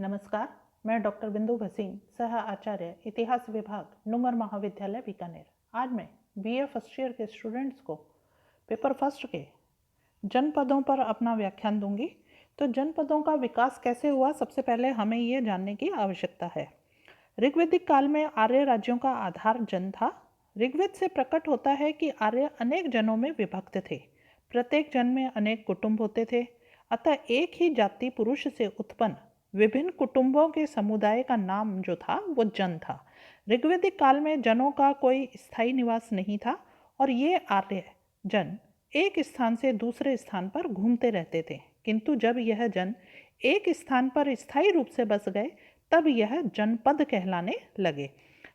नमस्कार, मैं डॉक्टर बिंदु भसीन, सह आचार्य इतिहास विभाग नुमर महाविद्यालय बीकानेर। आज मैं बीए फर्स्ट ईयर के स्टूडेंट्स को पेपर फर्स्ट के जनपदों पर अपना व्याख्यान दूंगी। तो जनपदों का विकास कैसे हुआ, सबसे पहले हमें ये जानने की आवश्यकता है। ऋग्वैदिक काल में आर्य राज्यों का आधार जन था। ऋग्वेद से प्रकट होता है कि आर्य अनेक जनों में विभक्त थे। प्रत्येक जन में अनेक कुटुंब होते थे, अतः एक ही जाति पुरुष से उत्पन्न विभिन्न कुटुंबों के समुदाय का नाम जो था वो जन था। ऋग्वैदिक काल में जनों का कोई स्थायी निवास नहीं था और ये आर्य जन एक स्थान से दूसरे स्थान पर घूमते रहते थे, किंतु जब यह जन एक स्थान पर स्थायी रूप से बस गए तब यह जनपद कहलाने लगे।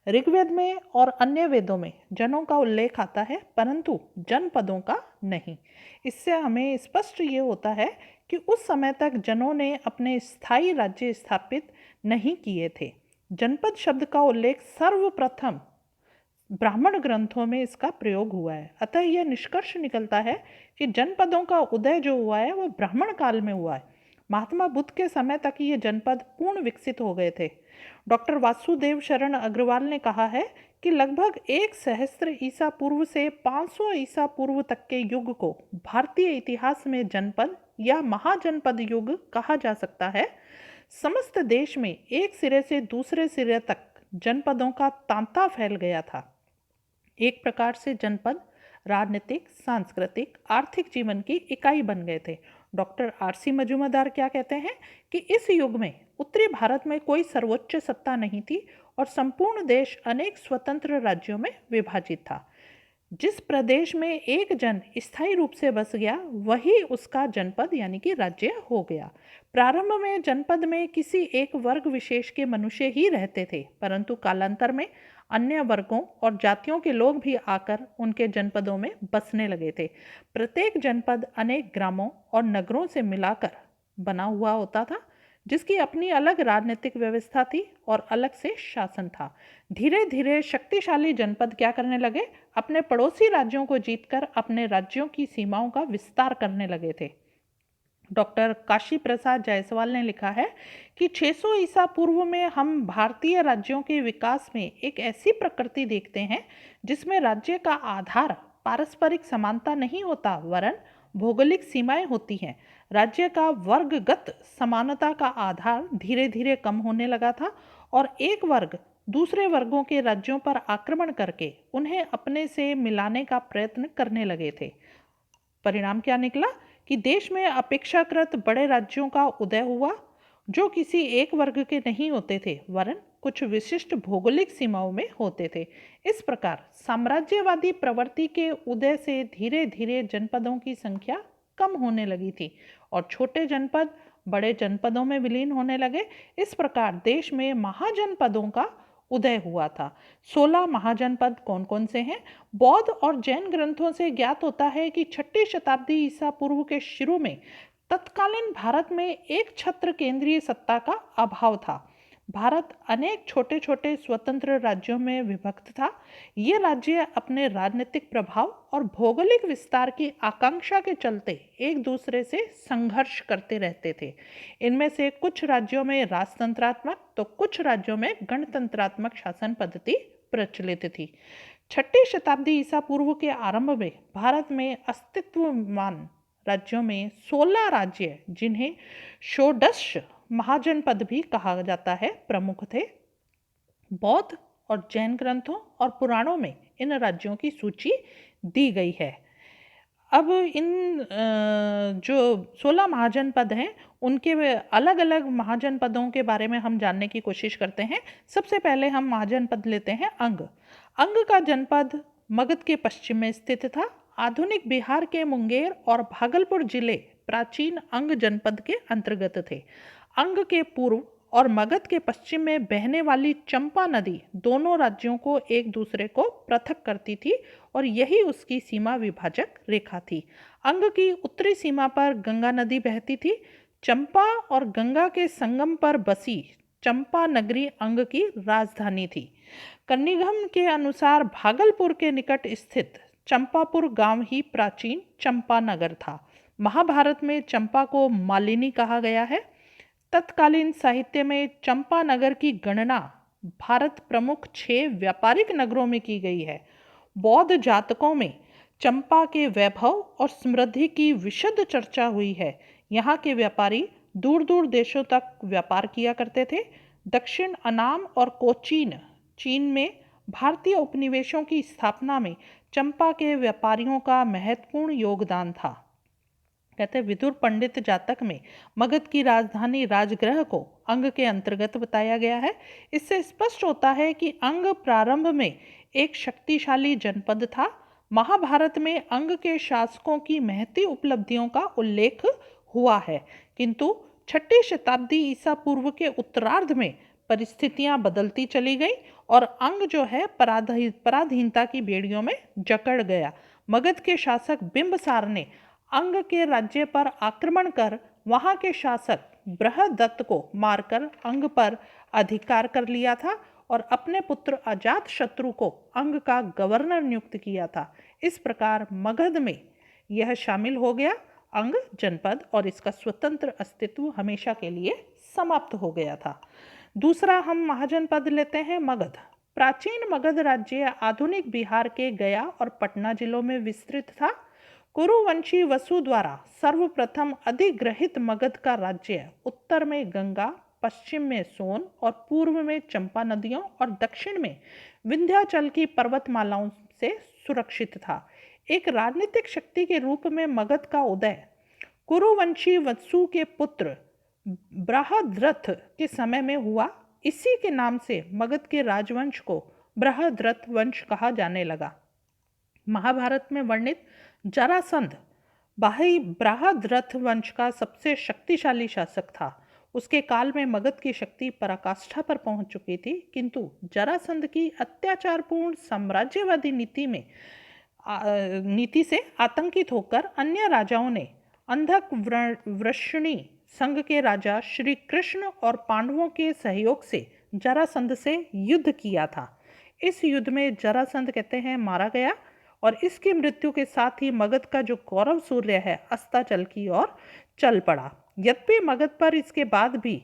ऋग्वेद में और अन्य वेदों में जनों का उल्लेख आता है, परंतु जनपदों का नहीं। इससे हमें स्पष्ट ये होता है कि उस समय तक जनों ने अपने स्थायी राज्य स्थापित नहीं किए थे। जनपद शब्द का उल्लेख सर्वप्रथम ब्राह्मण ग्रंथों में इसका प्रयोग हुआ है। अतः यह निष्कर्ष निकलता है कि जनपदों का उदय जो हुआ है वह ब्राह्मण काल में हुआ है। महात्मा बुद्ध के समय तक ये जनपद पूर्ण विकसित हो गए थे। डॉक्टर वासुदेव शरण अग्रवाल ने कहा है कि लगभग 1 सहस्त्र ईसा पूर्व से 500 ईसा पूर्व तक के युग को भारतीय इतिहास में जनपद या महाजनपद युग कहा जा सकता है। समस्त देश में एक सिरे से दूसरे सिरे तक जनपदों का तांता फैल गया था। एक प्रकार से जनपद राजनीतिक, सांस्कृतिक, आर्थिक जीवन की इकाई बन गए थे। डॉक्टर आरसी मजूमदार क्या कहते हैं कि इस युग में उत्तरी भारत में कोई सर्वोच्च सत्ता नहीं थी और संपूर्ण देश अनेक स्वतंत्र राज्यों में विभाजित था। जिस प्रदेश में एक जन स्थायी रूप से बस गया वही उसका जनपद यानी कि राज्य हो गया। प्रारंभ में जनपद में किसी एक वर्ग विशेष के मनुष्य ही रहते थे, परंतु कालांतर में अन्य वर्गों और जातियों के लोग भी आकर उनके जनपदों में बसने लगे थे। प्रत्येक जनपद अनेक ग्रामों और नगरों से मिलाकर बना हुआ होता था, जिसकी अपनी अलग राजनीतिक व्यवस्था थी और अलग से शासन था। धीरे धीरे शक्तिशाली जनपद क्या करने लगे, अपने पड़ोसी राज्यों को जीतकर अपने राज्यों की सीमाओं का विस्तार करने लगे थे। डॉक्टर काशी प्रसाद जायसवाल ने लिखा है कि 600 ईसा पूर्व में हम भारतीय राज्यों के विकास में एक ऐसी प्रकृति देखते हैं जिसमें राज्य का आधार पारस्परिक समानता नहीं होता, वरन भौगोलिक सीमाएं होती हैं। राज्य का वर्गगत समानता का आधार धीरे धीरे कम होने लगा था और एक वर्ग दूसरे वर्गों के राज्यों पर आक्रमण करके उन्हें अपने से मिलाने का प्रयत्न करने लगे थे। परिणाम क्या निकला कि देश में अपेक्षाकृत बड़े राज्यों का उदय हुआ जो किसी एक वर्ग के नहीं होते थे, वरन कुछ विशिष्ट भौगोलिक सीमाओं में होते थे। इस प्रकार साम्राज्यवादी प्रवृत्ति के उदय से धीरे धीरे जनपदों की संख्या कम होने लगी थी और छोटे जनपद बड़े जनपदों में विलीन होने लगे। इस प्रकार देश में महाजनपदों का उदय हुआ था। 16 महाजनपद कौन कौन से हैं? बौद्ध और जैन ग्रंथों से ज्ञात होता है कि 6ठी शताब्दी ईसा पूर्व के शुरू में तत्कालीन भारत में एक छत्र केंद्रीय सत्ता का अभाव था। भारत अनेक छोटे छोटे स्वतंत्र राज्यों में विभक्त था। ये राज्य अपने राजनीतिक प्रभाव और भौगोलिक विस्तार की आकांक्षा के चलते एक दूसरे से संघर्ष करते रहते थे। इनमें से कुछ राज्यों में राजतंत्रात्मक तो कुछ राज्यों में गणतंत्रात्मक शासन पद्धति प्रचलित थी। 6ठी शताब्दी ईसा पूर्व के आरंभ में भारत में अस्तित्वमान राज्यों में 16 राज्य, जिन्हें षोडश महाजनपद भी कहा जाता है, प्रमुख थे। बौद्ध और जैन ग्रंथों और पुराणों में इन राज्यों की सूची दी गई है। अब इन जो 16 महाजनपद हैं उनके अलग अलग महाजनपदों के बारे में हम जानने की कोशिश करते हैं। सबसे पहले हम महाजनपद लेते हैं अंग। अंग का जनपद मगध के पश्चिम में स्थित था। आधुनिक बिहार के मुंगेर और भागलपुर जिले प्राचीन अंग जनपद के अंतर्गत थे। अंग के पूर्व और मगध के पश्चिम में बहने वाली चंपा नदी दोनों राज्यों को एक दूसरे को पृथक करती थी और यही उसकी सीमा विभाजक रेखा थी। अंग की उत्तरी सीमा पर गंगा नदी बहती थी। चंपा और गंगा के संगम पर बसी चंपा नगरी अंग की राजधानी थी। कन्नीघम के अनुसार भागलपुर के निकट स्थित चंपापुर गांव ही प्राचीन चंपा नगर था। महाभारत में चंपा को मालिनी कहा गया है। तत्कालीन साहित्य में चंपानगर की गणना भारत प्रमुख 6 व्यापारिक नगरों में की गई है। बौद्ध जातकों में चंपा के वैभव और समृद्धि की विशद चर्चा हुई है। यहाँ के व्यापारी दूर दूर देशों तक व्यापार किया करते थे। दक्षिण अनाम और कोचीन चीन में भारतीय उपनिवेशों की स्थापना में चंपा के व्यापारियों का महत्वपूर्ण योगदान था। कहते हैं विदुर पंडित जातक में मगध की राजधानी राजगृह को अंग के अंतर्गत बताया गया है। इससे स्पष्ट होता है कि अंग प्रारंभ में एक शक्तिशाली जनपद था। महाभारत में अंग के शासकों की महती उपलब्धियों का उल्लेख हुआ है, किंतु 6ठी शताब्दी ईसा पूर्व के उत्तरार्ध में परिस्थितियां बदलती चली गई और अंग जो है पराधीनता की बेड़ियों में जकड़ गया। मगध के शासक बिंबसार ने अंग के राज्य पर आक्रमण कर वहां के शासक बृहदत्त को मारकर अंग पर अधिकार कर लिया था और अपने पुत्र अजातशत्रु को अंग का गवर्नर नियुक्त किया था। इस प्रकार मगध में यह शामिल हो गया अंग जनपद और इसका स्वतंत्र अस्तित्व हमेशा के लिए समाप्त हो गया था। दूसरा हम महाजनपद लेते हैं मगध। प्राचीन मगध राज्य आधुनिक बिहार के गया और पटना जिलों में विस्तृत था। कुरुवंशी वसु द्वारा सर्वप्रथम अधिग्रहित मगध का राज्य उत्तर में गंगा, पश्चिम में सोन और पूर्व में चंपा नदियों और दक्षिण में विंध्याचल की पर्वतमालाओं से सुरक्षित था। एक राजनीतिक शक्ति के रूप में मगध का उदय कुरुवंशी वसु के पुत्र बृहद्रथ के समय में हुआ। इसी के नाम से मगध के राजवंश को बृहद्रथ वंश कहा जाने लगा। महाभारत में वर्णित जरासंध बृहद्रथ वंश का सबसे शक्तिशाली शासक था। उसके काल में मगध की शक्ति पराकाष्ठा पर पहुंच चुकी थी, किंतु जरासंध की अत्याचारपूर्ण साम्राज्यवादी नीति से आतंकित होकर अन्य राजाओं ने अंधक वृषणी संघ के राजा श्री कृष्ण और पांडवों के सहयोग से जरासंध से युद्ध किया था। इस युद्ध में जरासंध कहते हैं मारा गया और इसकी मृत्यु के साथ ही मगध का जो गौरव सूर्य है अस्ताचल की ओर चल पड़ा। यद्यपि मगध पर इसके बाद भी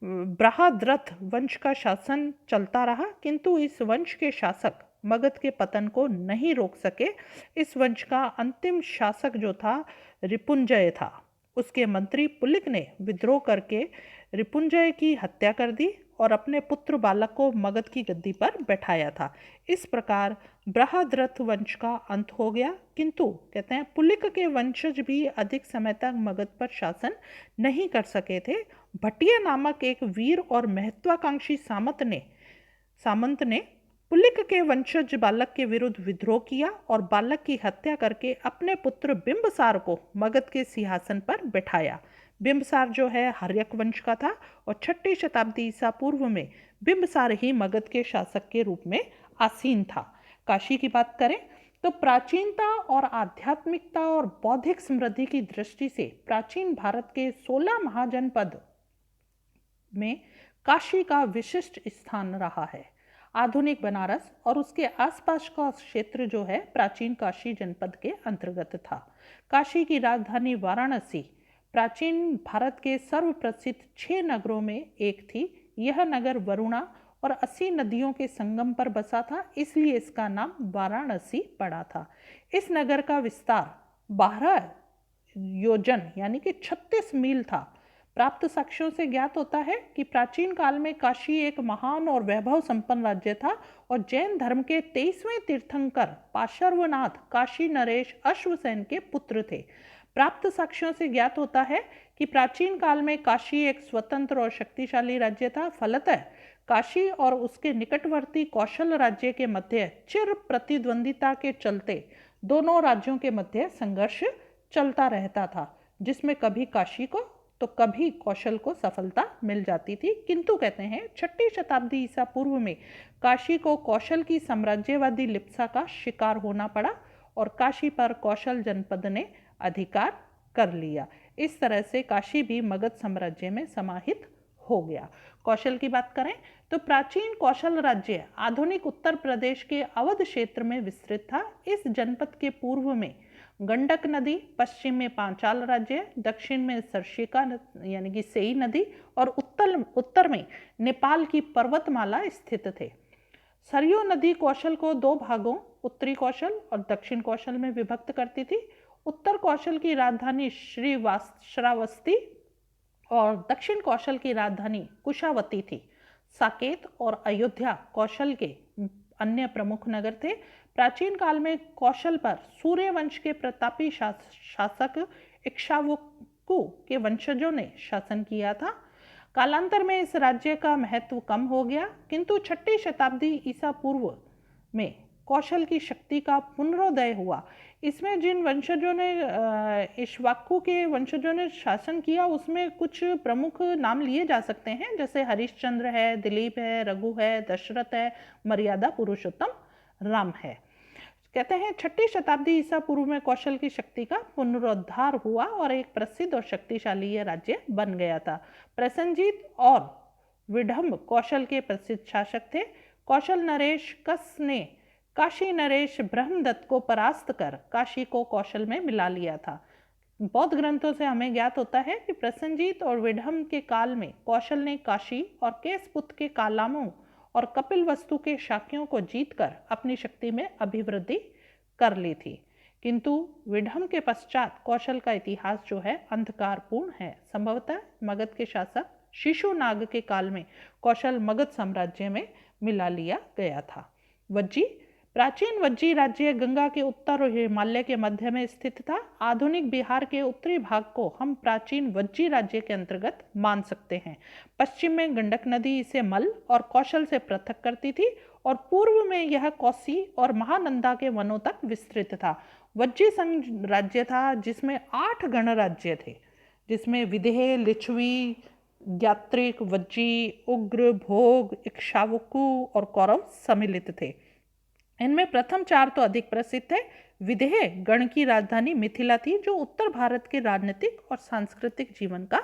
बृहद्रथ वंश का शासन चलता रहा, किंतु इस वंश के शासक मगध के पतन को नहीं रोक सके। इस वंश का अंतिम शासक जो था रिपुंजय था। उसके मंत्री पुलिक ने विद्रोह करके रिपुंजय की हत्या कर दी और अपने पुत्र बालक को मगध की गद्दी पर बैठाया था। इस प्रकार बृहद्रथ वंश का अंत हो गया, किंतु कहते हैं पुलिक के वंशज भी अधिक समय तक मगध पर शासन नहीं कर सके थे। भटिया नामक एक वीर और महत्वाकांक्षी सामंत ने पुलिक के वंशज बालक के विरुद्ध विद्रोह किया और बालक की हत्या करके अपने पुत्र बिंबसार को मगध के सिंहासन पर बैठाया। बिंबसार जो है हर्यक वंश का था और 6ठी शताब्दी ईसा पूर्व में बिंबसार ही मगध के शासक के रूप में आसीन था। काशी की बात करें तो प्राचीनता और आध्यात्मिकता और बौद्धिक समृद्धि की दृष्टि से प्राचीन भारत के 16 महाजनपद में काशी का विशिष्ट स्थान रहा है। आधुनिक बनारस और उसके आसपास का क्षेत्र जो है प्राचीन काशी जनपद के अंतर्गत था। काशी की राजधानी वाराणसी प्राचीन भारत के सर्वप्रसिद्ध 6 नगरों में एक थी। यह नगर वरुणा और 80 नदियों के संगम पर बसा था, इसलिए इसका नाम वाराणसी पड़ा था। इस नगर का विस्तार 12 योजन यानी कि 36 मील था। प्राप्त साक्ष्यों से ज्ञात होता है कि प्राचीन काल में काशी एक महान और वैभव संपन्न राज्य था और जैन धर्म के 23वें तीर्थंकर पार्श्वनाथ काशी नरेश अश्वसेन के पुत्र थे। प्राप्त साक्ष्यों से ज्ञात होता है कि प्राचीन काल में काशी एक स्वतंत्र और शक्तिशाली राज्य था। फलतः काशी और उसके निकटवर्ती कौशल राज्य के मध्य चिर प्रतिद्वंदिता के चलते दोनों राज्यों के मध्य संघर्ष चलता रहता था, जिसमें कभी काशी को तो कभी कौशल को सफलता मिल जाती थी। किंतु कहते हैं 6ठी शताब्दी ईसा पूर्व में काशी को कौशल की साम्राज्यवादी लिप्सा का शिकार होना पड़ा और काशी पर कौशल जनपद ने अधिकार कर लिया। इस तरह से काशी भी मगध साम्राज्य में समाहित हो गया। कौशल की बात करें तो प्राचीन कौशल राज्य आधुनिक उत्तर प्रदेश के अवध क्षेत्र में विस्तृत था। इस जनपद के पूर्व में गंडक नदी पश्चिम में पांचाल राज्य, दक्षिण में सरशिका यानी कि सेई नदी और उत्तर में नेपाल की पर्वतमाला स्थित थे। सरयू नदी कौशल को दो भागों उत्तरी कौशल और दक्षिण कौशल में विभक्त करती थी। उत्तर कौशल की राजधानी श्रावस्ती और दक्षिण कौशल की राजधानी कुशावती थी। साकेत और अयोध्या कौशल के अन्य प्रमुख नगर थे। प्राचीन काल में कौशल पर सूर्यवंश के प्रतापी शासक इक्ष्वाकु के वंशजों ने शासन किया था। कालांतर में इस राज्य का महत्व कम हो गया, किंतु 6ठी शताब्दी ईसा पूर्व में कौशल की शक्ति का पुनरोदय हुआ। इसमें जिन वंशजों ने इक्ष्वाकु के वंशजों ने शासन किया उसमें कुछ प्रमुख नाम लिए जा सकते हैं, जैसे हरिश्चंद्र है, दिलीप है, रघु है, दशरथ है, मर्यादा पुरुषोत्तम राम है। कहते हैं 6ठी शताब्दी ईसा पूर्व में कौशल की शक्ति का पुनरुद्धार हुआ और एक प्रसिद्ध और शक्तिशाली यह राज्य बन गया था। प्रसेनजीत और विडम्ब कौशल के प्रसिद्ध शासक थे। कौशल नरेश कस ने काशी नरेश ब्रह्मदत्त को परास्त कर काशी को कौशल में मिला लिया था। बौद्ध ग्रंथों से हमें ज्ञात होता है कि प्रसेनजीत और विडम्ब के काल में कौशल ने काशी और केसपुत के कालामों और कपिलवस्तु के शाक्यों को जीतकर अपनी शक्ति में अभिवृद्धि कर ली थी। किंतु विडम्ब के पश्चात कौशल का इतिहास जो है अंधकारपूर्ण है। संभवतः मगध के शासक शिशुनाग के काल में कौशल मगध साम्राज्य में मिला लिया गया था। वज्जी प्राचीन वज्जी राज्य गंगा के उत्तर और हिमालय के मध्य में स्थित था। आधुनिक बिहार के उत्तरी भाग को हम प्राचीन वज्जी राज्य के अंतर्गत मान सकते हैं। पश्चिम में गंडक नदी इसे मल और कौशल से पृथक करती थी और पूर्व में यह कौसी और महानंदा के वनों तक विस्तृत था। वज्जी संघ राज्य था जिसमें 8 गणराज्य थे, जिसमें विदेह, लिच्छवी, ज्ञात्रिक, वज्जी, उग्र, भोग, इक्ष्वाकु और कौरव सम्मिलित थे। इनमें प्रथम 4 तो अधिक प्रसिद्ध थे। विदेह गण की राजधानी मिथिला थी, जो उत्तर भारत के राजनीतिक और सांस्कृतिक जीवन का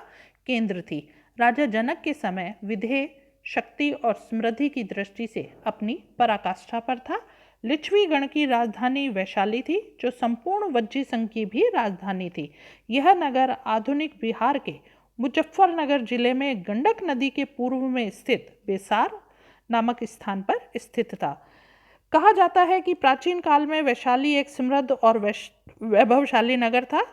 केंद्र थी। राजा जनक के समय विदेह शक्ति और समृद्धि की दृष्टि से अपनी पराकाष्ठा पर था। लिच्छवी गण की राजधानी वैशाली थी, जो संपूर्ण वज्जी संघ की भी राजधानी थी। यह नगर आधुनिक बिहार के मुजफ्फरनगर जिले में गंडक नदी के पूर्व में स्थित बेसार नामक स्थान पर स्थित था। कहा जाता है कि प्राचीन काल में वैशाली एक समृद्ध और वैभवशाली नगर था।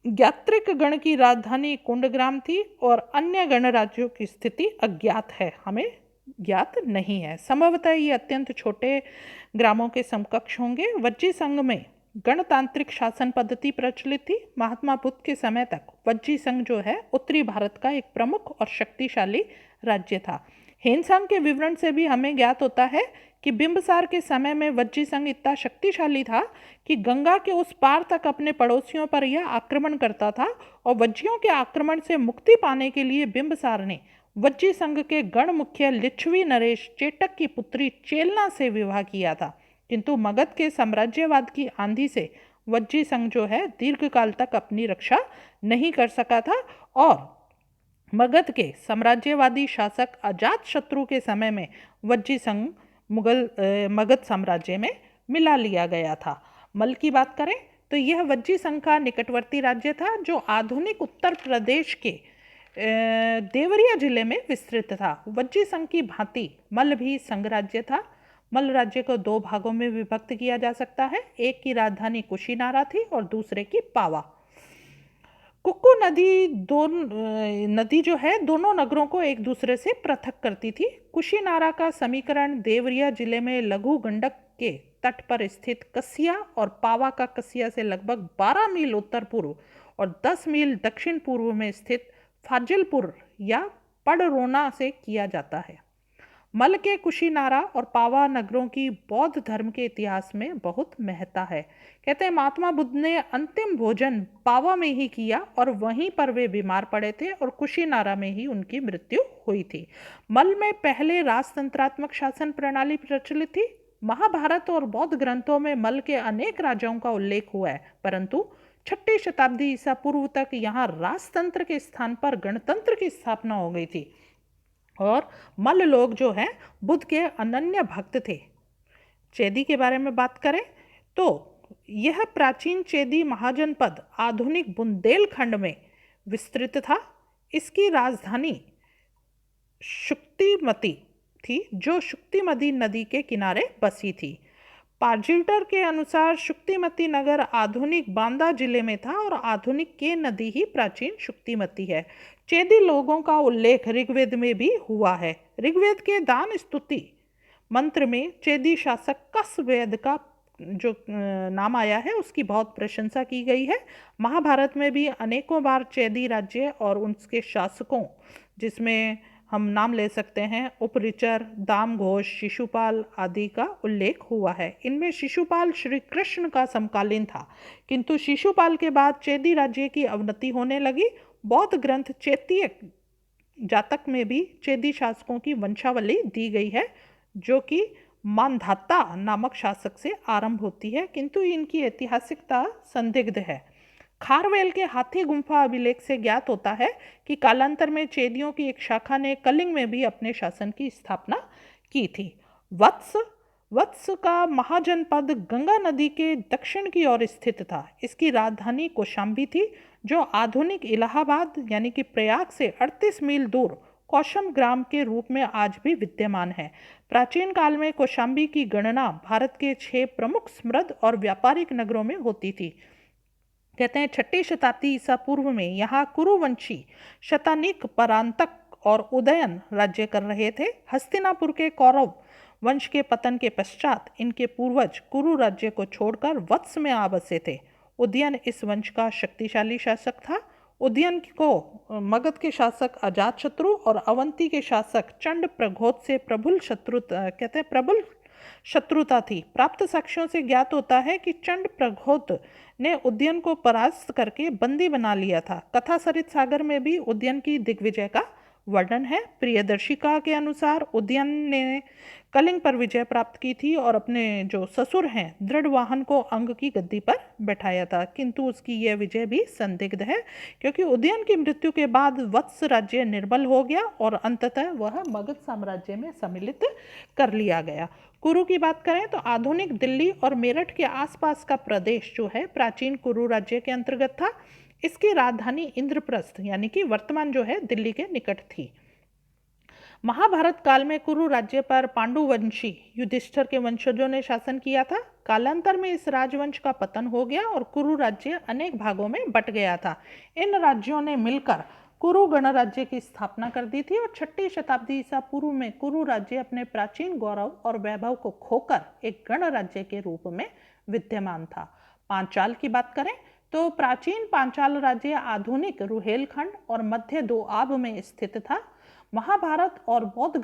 ज्ञात्रिक गण की राजधानी कुंडग्राम थी और अन्य गणराज्यों की स्थिति अज्ञात है, हमें ज्ञात नहीं है। संभवतः ये अत्यंत छोटे ग्रामों के समकक्ष होंगे। वज्जी संघ में गणतांत्रिक शासन पद्धति प्रचलित थी। महात्मा बुद्ध के समय तक वज्जी संघ जो है उत्तरी भारत का एक प्रमुख और शक्तिशाली राज्य था। हेनसांग के विवरण से भी हमें ज्ञात होता है कि बिंबसार के समय में वज्जी संघ इतना शक्तिशाली था कि गंगा के उस पार तक अपने पड़ोसियों पर यह आक्रमण करता था और वज्जियों के आक्रमण से मुक्ति पाने के लिए बिंबसार ने वज्जी संघ के गण मुख्य लिच्छवी नरेश चेटक की पुत्री चेलना से विवाह किया था। किंतु मगध के साम्राज्यवाद की आंधी से वज्जी संघ जो है दीर्घकाल तक अपनी रक्षा नहीं कर सका था और मगध के साम्राज्यवादी शासक अजातशत्रु के समय में वज्जी संघ मगध साम्राज्य में मिला लिया गया था। मल की बात करें तो यह वज्जी संघ का निकटवर्ती राज्य था, जो आधुनिक उत्तर प्रदेश के देवरिया जिले में विस्तृत था। वज्जी संघ की भांति मल भी संघ राज्य था। मल राज्य को 2 भागों में विभक्त किया जा सकता है। एक की राजधानी कुशीनारा थी और दूसरे की पावा। कुक्कू नदी जो है दोनों नगरों को एक दूसरे से पृथक करती थी। कुशीनारा का समीकरण देवरिया जिले में लघु गंडक के तट पर स्थित कसिया और पावा का कसिया से लगभग 12 मील उत्तर पूर्व और 10 मील दक्षिण पूर्व में स्थित फाजिलपुर या पड़रोना से किया जाता है। मल के कुशीनारा और पावा नगरों की बौद्ध धर्म के इतिहास में बहुत महत्ता है। कहते हैं महात्मा बुद्ध ने अंतिम भोजन पावा में ही किया और वहीं पर वे बीमार पड़े थे और कुशीनारा में ही उनकी मृत्यु हुई थी। मल में पहले राजतंत्रात्मक शासन प्रणाली प्रचलित थी। महाभारत और बौद्ध ग्रंथों में मल के अनेक राजाओं का उल्लेख हुआ है, परंतु 6ठी शताब्दी ईसा पूर्व तक यहाँ राजतंत्र के स्थान पर गणतंत्र की स्थापना हो गई थी और मल लोग जो हैं बुद्ध के अनन्य भक्त थे। चेदी के बारे में बात करें तो यह प्राचीन चेदी महाजनपद आधुनिक बुंदेलखंड में विस्तृत था। इसकी राजधानी शुक्तिमती थी, जो शुक्तिमती नदी के किनारे बसी थी। पार्जिल्टर के अनुसार शुक्तिमती नगर आधुनिक बांदा जिले में था और आधुनिक के नदी ही प्राचीन शुक्तिमती है। चेदी लोगों का उल्लेख ऋग्वेद में भी हुआ है। ऋग्वेद के दान स्तुति मंत्र में चेदी शासक कसवेद का जो नाम आया है उसकी बहुत प्रशंसा की गई है। महाभारत में भी अनेकों बार चेदी राज्य और उसके शासकों, जिसमें हम नाम ले सकते हैं उपरिचर, दामघोष, शिशुपाल आदि का उल्लेख हुआ है। इनमें शिशुपाल श्री कृष्ण का समकालीन था, किंतु शिशुपाल के बाद चेदी राज्य की अवनति होने लगी। बौद्ध ग्रंथ चैत्य जातक में भी चेदी शासकों की वंशावली दी गई है, जो कि मांधाता नामक शासक से आरंभ होती है, किंतु इनकी ऐतिहासिकता संदिग्ध है। खारवेल के हाथी गुम्फा अभिलेख से ज्ञात होता है कि कालांतर में चेदियों की एक शाखा ने कलिंग में भी अपने शासन की स्थापना की थी। वत्स का महाजनपद गंगा नदी के दक्षिण की ओर स्थित था। इसकी राजधानी कौशाम्बी थी, जो आधुनिक इलाहाबाद यानी कि प्रयाग से 38 मील दूर कौशम ग्राम के रूप में आज भी विद्यमान है। प्राचीन काल में कौशाम्बी की गणना भारत के 6 प्रमुख समृद्ध और व्यापारिक नगरों में होती थी। कहते हैं 6ठी शताब्दी ईसा पूर्व में यहाँ कुरुवंशी शतानिक, परांतक और उदयन राज्य कर रहे थे। हस्तिनापुर के कौरव वंश के पतन के पश्चात इनके पूर्वज कुरु राज्य को छोड़कर वत्स में आ बसे थे। उदयन इस वंश का शक्तिशाली शासक था। उदयन को मगध के शासक अजातशत्रु और अवंती के शासक चंड प्रघोत से प्रबल शत्रुता थी। प्राप्त साक्ष्यों से ज्ञात होता है कि चंड प्रघोत ने उदयन को परास्त करके बंदी बना लिया था। कथा सरित सागर में भी उदयन की दिग्विजय का वर्णन है। प्रियदर्शिका के अनुसार उदयन ने कलिंग पर विजय प्राप्त की थी और अपने जो ससुर हैं दृढ़वाहन को अंग की गद्दी पर बैठाया था, किंतु उसकी यह विजय भी संदिग्ध है, क्योंकि उदयन की मृत्यु के बाद वत्स राज्य निर्बल हो गया और अंततः वह मगध साम्राज्य में सम्मिलित कर लिया गया। कुरु की बात करें तो आधुनिक दिल्ली और मेरठ के आसपास का प्रदेश जो है प्राचीन कुरु राज्य के अंतर्गत था। इसकी राजधानी इंद्रप्रस्थ यानी कि वर्तमान जो है दिल्ली के निकट थी। महाभारत काल में कुरु राज्य पर पांडुवंशी युधिष्ठिर के वंशजों ने शासन किया था। कालांतर में इस राजवंश का पतन हो गया और कुरु राज्य अनेक भागों में बंट गया था। इन राज्यों ने मिलकर कुरु गणराज्य की स्थापना कर दी थी और 6ठी शताब्दी ईसा पूर्व में कुरु राज्य अपने प्राचीन गौरव और वैभव को खोकर एक गणराज्य के रूप में विद्यमान था। पांचाल की बात करें तो प्राचीन पांचाल राज्य आधुनिक रुहेलखंड और मध्य दोआब में स्थित था। महाभारत और बौद्ध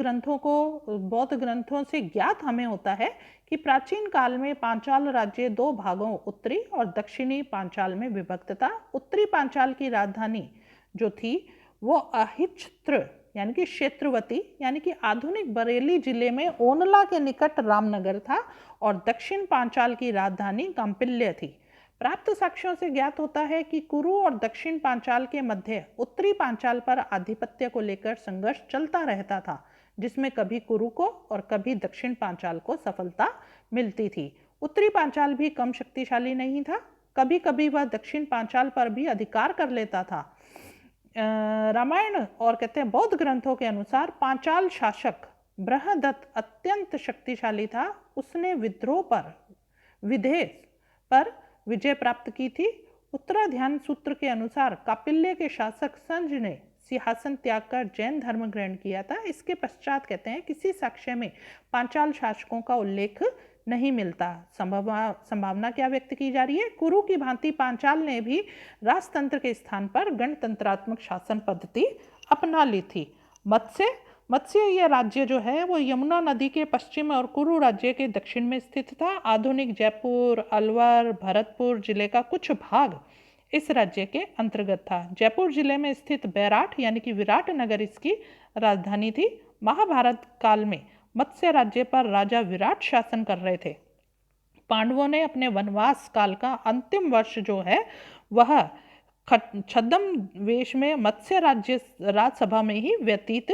ग्रंथों से ज्ञात हमें होता है कि प्राचीन काल में पांचाल राज्य 2 भागों उत्तरी और दक्षिणी पांचाल में विभक्त था। उत्तरी पांचाल की राजधानी जो थी वो अहिच्छत्र यानी कि क्षेत्रवती यानी कि आधुनिक बरेली जिले में ओनला के निकट रामनगर था और दक्षिण पांचाल की राजधानी कांपिल्य थी। प्राप्त साक्ष्यों से ज्ञात होता है कि कुरु और दक्षिण पांचाल के मध्य उत्तरी पांचाल पर आधिपत्य को लेकर संघर्ष चलता रहता था, जिसमें कभी कुरु को और कभी दक्षिण पांचाल को सफलता मिलती थी। उत्तरी पांचाल भी कम शक्तिशाली नहीं था, कभी कभी वह दक्षिण पांचाल पर भी अधिकार कर लेता था। रामायण और कहते हैं बौद्ध ग्रंथों के अनुसार पांचाल शासक बृहदत्त अत्यंत शक्तिशाली था। उसने विदेह पर विजय प्राप्त की थी। उत्तराध्यान सूत्र के अनुसार कापिल्य के शासक संज ने सिंहासन त्याग कर जैन धर्म ग्रहण किया था। इसके पश्चात कहते हैं किसी साक्ष्य में पांचाल शासकों का उल्लेख नहीं मिलता। संभावना क्या व्यक्त की जा रही है? कुरु की भांति पांचाल ने भी राजतंत्र के स्थान पर गणतंत्रात्मक शासन पद्धति अपना ली थी। मत्स्य यह राज्य जो है वो यमुना नदी के पश्चिम और कुरु राज्य के दक्षिण में स्थित था। आधुनिक जयपुर, अलवर, भरतपुर जिले का कुछ भाग इस राज्य के अंतर्गत था। जयपुर जिले में स्थित बैराट यानी कि विराट नगर इसकी राजधानी थी। महाभारत काल में मत्स्य राज्य पर राजा विराट शासन कर रहे थे। पांडवों ने अपने वनवास काल का अंतिम वर्ष जो है वह छद्म वेश में मत्स्य राजसभा में ही व्यतीत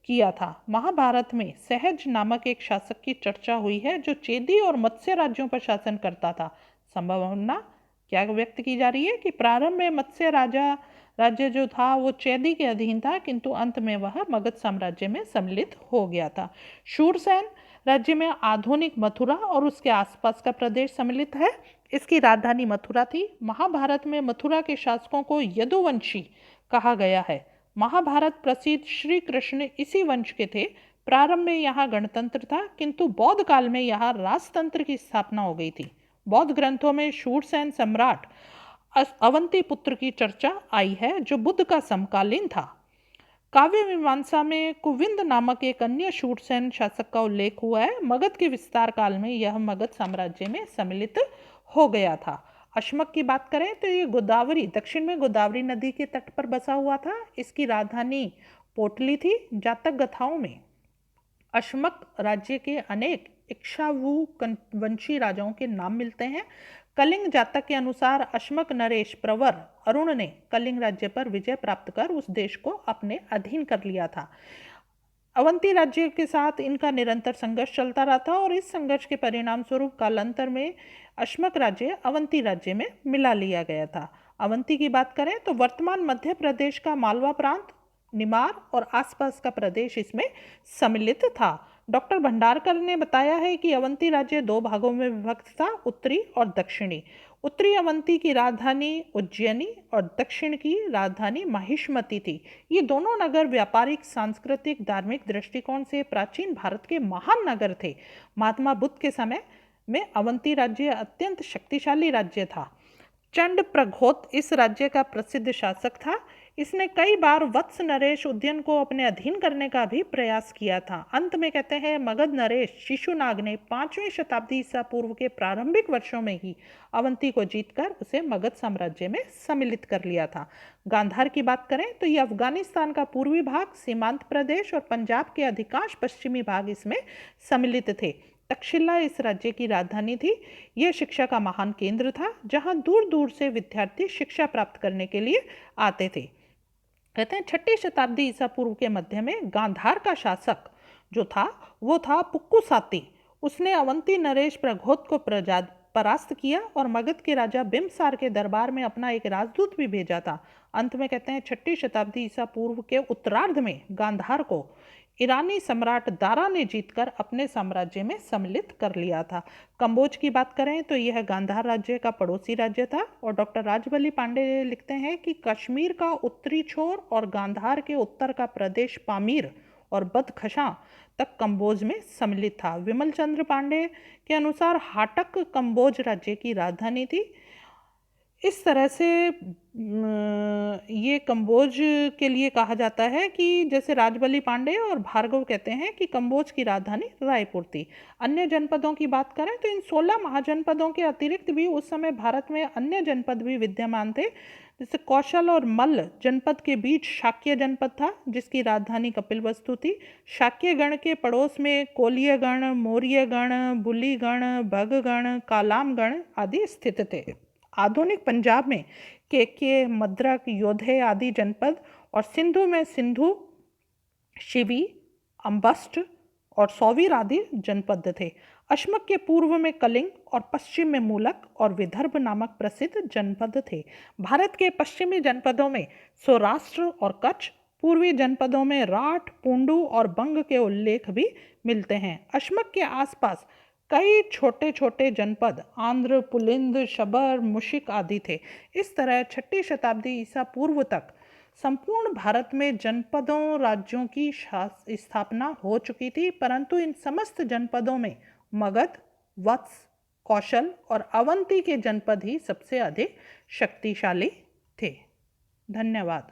किया था। महाभारत में सहज नामक एक शासक की चर्चा हुई है जो चेदी और मत्स्य राज्यों पर शासन करता था। संभावना क्या व्यक्त की जा रही है कि प्रारंभ में मत्स्य राज्य जो था वो चैदी के अधीन था, किंतु अंत में वह मगध साम्राज्य में सम्मिलित हो गया था। शूरसेन राज्य में आधुनिक मथुरा और उसके आसपास का प्रदेश सम्मिलित है। इसकी राजधानी मथुरा थी। महाभारत में मथुरा के शासकों को यदुवंशी कहा गया है। महाभारत प्रसिद्ध श्री कृष्ण इसी वंश के थे। प्रारंभ में यहाँ गणतंत्र था, किंतु बौद्ध काल में यहाँ राजतंत्र की स्थापना हो गई थी। बौद्ध ग्रंथों में शूरसेन सम्राट अवंती पुत्र की चर्चा आई है, जो बुद्ध का समकालीन था। काव्य मीमांसा में कुविंद नामक एक अन्य शूरसेन शासक का उल्लेख हुआ है। मगध के विस्तार काल में यह मगध साम्राज्य में सम्मिलित हो गया था। अश्मक की बात करें तो ये गोदावरी, दक्षिण में गोदावरी नदी के तट पर बसा हुआ था। इसकी राजधानी पोटली थी। जातक गाथाओं में अश्मक राज्य के अनेक इक्ष्वाकु वंशी राजाओं के नाम मिलते हैं। कलिंग जातक के अनुसार अश्मक नरेश प्रवर अरुण ने कलिंग राज्य पर विजय प्राप्त कर उस देश को अपने अधीन कर लिया था। अवंती राज्य के साथ इनका निरंतर संघर्ष चलता रहा था और इस संघर्ष के परिणाम स्वरूप कालांतर में अश्मक राज्य अवंती राज्य में मिला लिया गया था। अवंती की बात करें तो वर्तमान मध्य प्रदेश का मालवा प्रांत, निमार और आसपास का प्रदेश इसमें सम्मिलित था। डॉक्टर भंडारकर ने बताया है कि अवंती राज्य दो भागों में विभक्त था, उत्तरी और दक्षिणी। उत्तरी अवंती की राजधानी उज्जैनी और दक्षिण की राजधानी महिष्मती थी। ये दोनों नगर व्यापारिक, सांस्कृतिक, धार्मिक दृष्टिकोण से प्राचीन भारत के महान नगर थे। महात्मा बुद्ध के समय में अवंती राज्य अत्यंत शक्तिशाली राज्य था। चंड प्रघोत इस राज्य का प्रसिद्ध शासक था। इसने कई बार वत्स नरेश उद्यन को अपने अधीन करने का भी प्रयास किया था। अंत में कहते हैं मगध नरेश शिशुनाग ने 5वीं शताब्दी ईसा पूर्व के प्रारंभिक वर्षों में ही अवंती को जीतकर उसे मगध साम्राज्य में सम्मिलित कर लिया था। गांधार की बात करें तो ये अफगानिस्तान का पूर्वी भाग, सीमांत प्रदेश और पंजाब के अधिकांश पश्चिमी भाग इसमें सम्मिलित थे। तक्षशिला इस राज्य की राजधानी थी। यह शिक्षा का महान केंद्र था, जहां दूर दूर से विद्यार्थी शिक्षा प्राप्त करने के लिए आते थे। कहते हैं 6ठी शताब्दी ईसा पूर्व के मध्य में गांधार का शासक जो था वो था पुक्कुसाती। उसने अवंती नरेश प्रघोत को परास्त किया और मगध के राजा बिम्बसार के दरबार में अपना एक राजदूत भी भेजा था। अंत में कहते हैं 6ठी शताब्दी ईसा पूर्व के उत्तरार्ध में गांधार को ईरानी सम्राट दारा ने जीतकर अपने साम्राज्य में सम्मिलित कर लिया था। कंबोज की बात करें तो यह गांधार राज्य का पड़ोसी राज्य था और डॉक्टर राजबली पांडे लिखते हैं कि कश्मीर का उत्तरी छोर और गांधार के उत्तर का प्रदेश पामीर और बदखशां तक कंबोज में सम्मिलित था। विमल चंद्र पांडे के अनुसार हाटक कंबोज राज्य की राजधानी थी। इस तरह से ये कंबोज के लिए कहा जाता है कि जैसे राजबली पांडे और भार्गव कहते हैं कि कंबोज की राजधानी रायपुर थी। अन्य जनपदों की बात करें तो इन 16 महाजनपदों के अतिरिक्त भी उस समय भारत में अन्य जनपद भी विद्यमान थे। जैसे कौशल और मल्ल जनपद के बीच शाक्य जनपद था, जिसकी राजधानी कपिलवस्तु थी। शाक्य गण के पड़ोस में कोलिय गण, मौर्य गण, बुली गण, भग गण, कालाम गण आदि स्थित थे। आधुनिक पंजाब में केके, मद्रक, योधे आदि जनपद और सिंधु में सिंधु, शिवी, अम्बस्ट और सौवीर आदि जनपद थे। अश्मक के पूर्व में कलिंग और पश्चिम में मूलक और विदर्भ नामक प्रसिद्ध जनपद थे। भारत के पश्चिमी जनपदों में सौराष्ट्र और कच्छ, पूर्वी जनपदों में राठ, पुंडू और बंग के उल्लेख भी मिलते हैं। अश्मक के आसपास कई छोटे छोटे जनपद आंध्र, पुलिंद, शबर, मुशिक आदि थे। इस तरह 6ठी शताब्दी ईसा पूर्व तक संपूर्ण भारत में जनपदों, राज्यों की स्थापना हो चुकी थी, परंतु इन समस्त जनपदों में मगध, वत्स, कौशल और अवंती के जनपद ही सबसे अधिक शक्तिशाली थे। धन्यवाद।